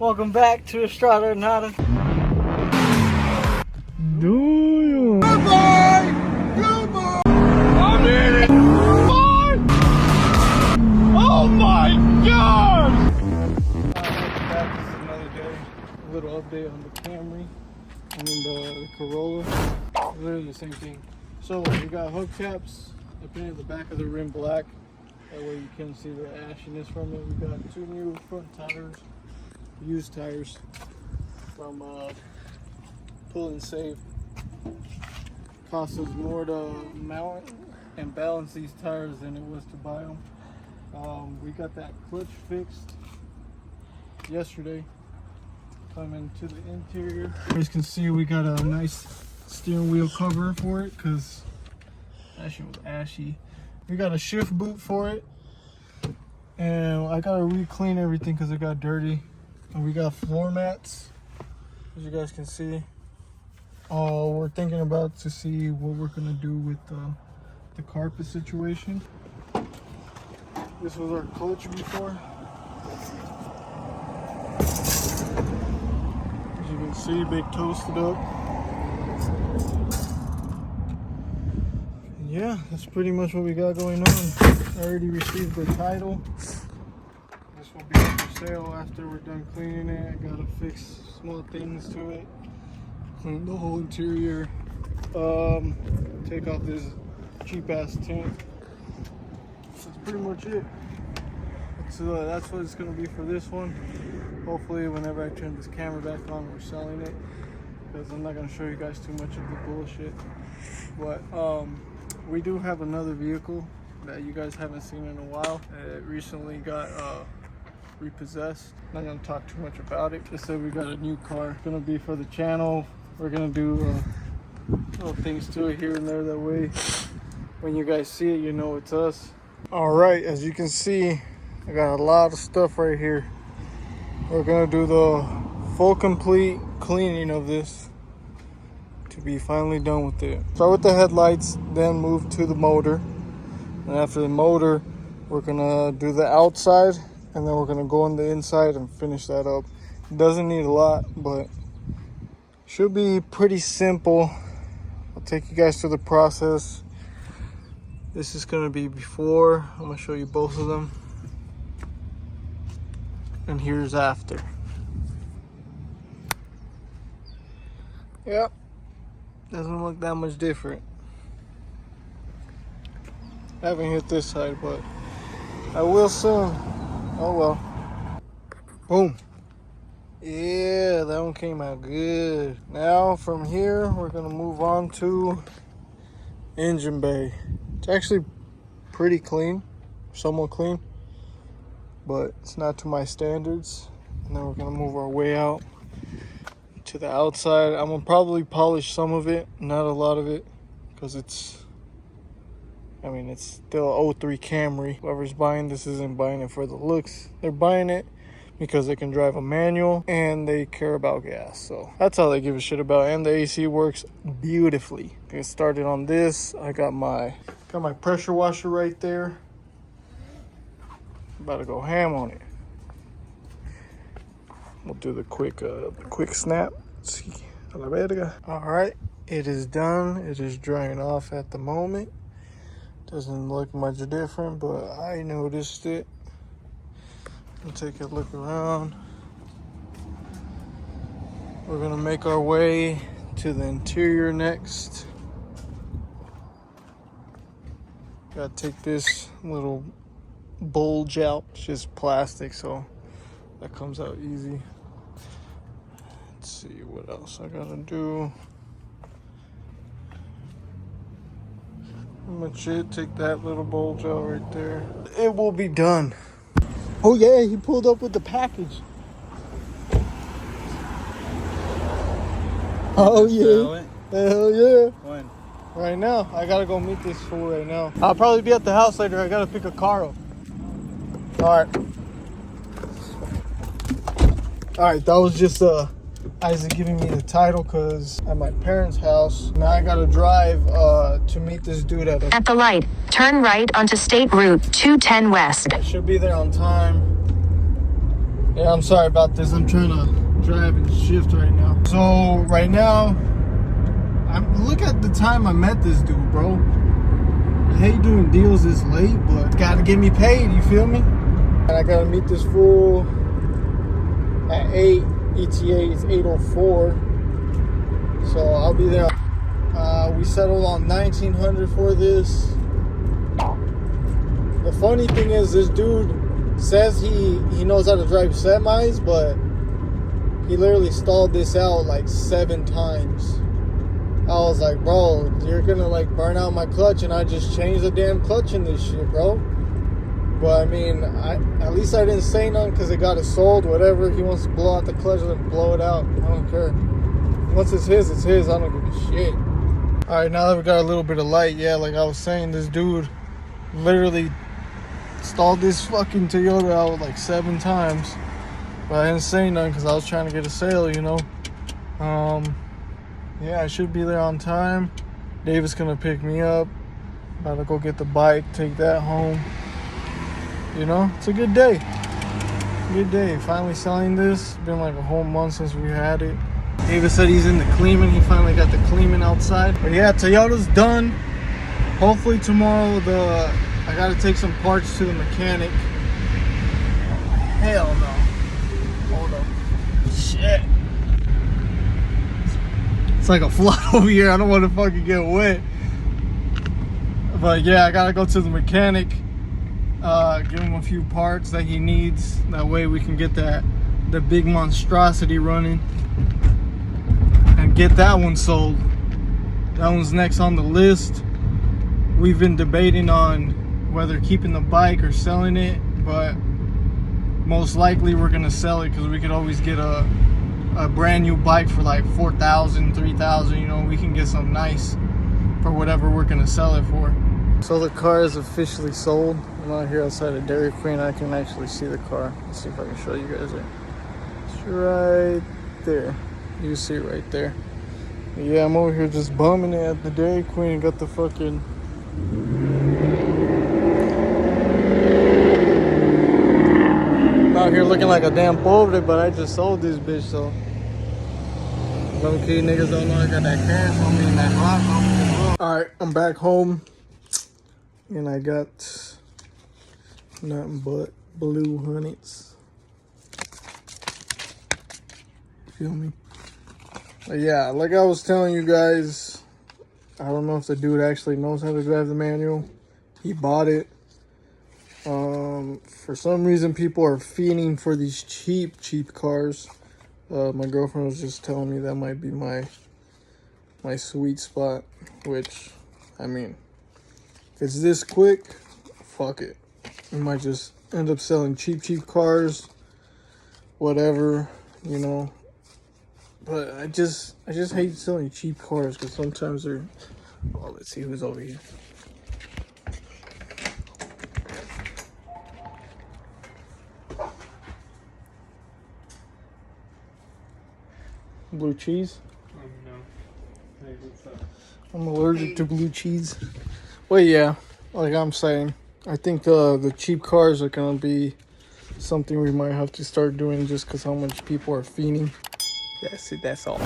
Welcome back to Estrada Nada. Do you? Goodbye! Goodbye! I'm in it! Oh my god! Welcome back. This is another day. A little update on the Camry and the Corolla. Literally the same thing. So we got hubcaps. I painted the back of the rim black. That way you can see the ashiness from it. We got two new front tires, used tires from Pull and Save. Cost us more to mount and balance these tires than it was to buy them. We got that clutch fixed yesterday. Coming to the interior, you guys can see we got a nice steering wheel cover for it because that shit was ashy. We got a shift boot for it, and I gotta re-clean everything because it got dirty. And we got floor mats, as you guys can see. We're thinking about to see what we're gonna do with the carpet situation. This was our clutch before. As you can see, big toasted up. And yeah, that's pretty much what we got going on. I already received the title. This will be up for sale after we're done cleaning it. I gotta fix small things to it. Clean the whole interior. Take off this cheap ass tint. So that's pretty much it. So that's what it's gonna be for this one. Hopefully whenever I turn this camera back on, we're selling it, because I'm not gonna show you guys too much of the bullshit. But we do have another vehicle that you guys haven't seen in a while. It recently got repossessed. Not gonna talk too much about it. Just said we got a new car. It's gonna be for the channel. We're gonna do little things to it here and there. That way, when you guys see it, you know it's us. All right, as you can see, I got a lot of stuff right here. We're gonna do the full complete cleaning of this to be finally done with it. Start with the headlights, then move to the motor. And after the motor, we're gonna do the outside, and then we're gonna go on the inside and finish that up. It doesn't need a lot, but should be pretty simple. I'll take you guys through the process. This is gonna be before. I'm gonna show you both of them. And here's after. Yep, doesn't look that much different. I haven't hit this side, but I will soon. Oh well. Boom. Yeah, that one came out good. Now from here, we're gonna move on to engine bay. It's actually pretty clean, somewhat clean, but it's not to my standards. And then we're gonna move our way out to the outside. I'm gonna probably polish some of it, not a lot of it, because it's still 03 Camry. Whoever's buying this isn't buying it for the looks. They're buying it because they can drive a manual and they care about gas. So that's all they give a shit about. And the AC works beautifully. Get started on this. I got my pressure washer right there. About to go ham on it. We'll do the quick snap. Let's see. A la verga. All right, it is done. It is drying off at the moment. Doesn't look much different, but I noticed it. We'll take a look around. We're gonna make our way to the interior next. Gotta take this little bulge out. It's just plastic, so that comes out easy. Let's see what else I gotta do. Pretty much it. Take that little bulge out right there. It will be done. Oh yeah, he pulled up with the package. Oh yeah. Hell yeah. When? Right now. I gotta go meet this fool right now. I'll probably be at the house later. I gotta pick a car up. Alright, that was just Isaac giving me the title because at my parents' house. Now I gotta drive to meet this dude at the light. Turn right onto State Route 210 West. I should be there on time. Yeah, I'm sorry about this. I'm trying to drive and shift right now. So right now, look at the time I met this dude, bro. I hate doing deals this late, but gotta get me paid, you feel me? And I gotta meet this fool at 8. ETA is 8:04. So I'll be there. We settled on $1,900 for this. The funny thing is, this dude says he knows how to drive semis, but he literally stalled this out like 7 times. I was like, bro, you're gonna like burn out my clutch, and I just changed the damn clutch in this shit, bro. But I mean, at least I didn't say nothing because it got it sold. Whatever, he wants to blow out the clutch, let him blow it out. I don't care. Once it's his, it's his. I don't give a shit. All right, now that we got a little bit of light, yeah, like I was saying, this dude literally stalled this fucking Toyota out like 7 times. But I didn't say nothing because I was trying to get a sale, you know. Yeah, I should be there on time. David's gonna pick me up. About to go get the bike, take that home. You know, it's a good day. Good day. Finally selling this. It's been like a whole month since we had it. David said he's in the Kleeman. He finally got the Kleeman outside. But yeah, Toyota's done. Hopefully tomorrow I gotta take some parts to the mechanic. Hell no. Hold up. Shit. It's like a flood over here. I don't want to fucking get wet. But yeah, I gotta go to the mechanic. Give him a few parts that he needs. That way we can get the big monstrosity running. And get that one sold. That one's next on the list. We've been debating on whether keeping the bike or selling it, but most likely we're gonna sell it because we could always get a brand new bike for like $4,000, $3,000. You know, we can get something nice for whatever we're gonna sell it for. So the car is officially sold. I'm out here outside of Dairy Queen. I can actually see the car. Let's see if I can show you guys it. It's right there. You can see it right there. Yeah, I'm over here just bumming it at the Dairy Queen. Got the fucking... I'm out here looking like a damn pobre, but I just sold this bitch, so... Low-key niggas don't know I got that cash on me and that rock on me as well. Alright, I'm back home. And I got nothing but blue hunnids. Feel me? But yeah, like I was telling you guys, I don't know if the dude actually knows how to drive the manual. He bought it. For some reason, people are fiending for these cheap cars. My girlfriend was just telling me that might be my sweet spot, which, I mean, if it's this quick, fuck it. We might just end up selling cheap cars, whatever, you know. But I just hate selling cheap cars because sometimes they're... Oh, let's see who's over here. Blue cheese? No. Hey, what's up? I'm allergic to blue cheese. Well, yeah, like I'm saying, I think the cheap cars are gonna be something we might have to start doing just because how much people are fiending. That's it, that's all.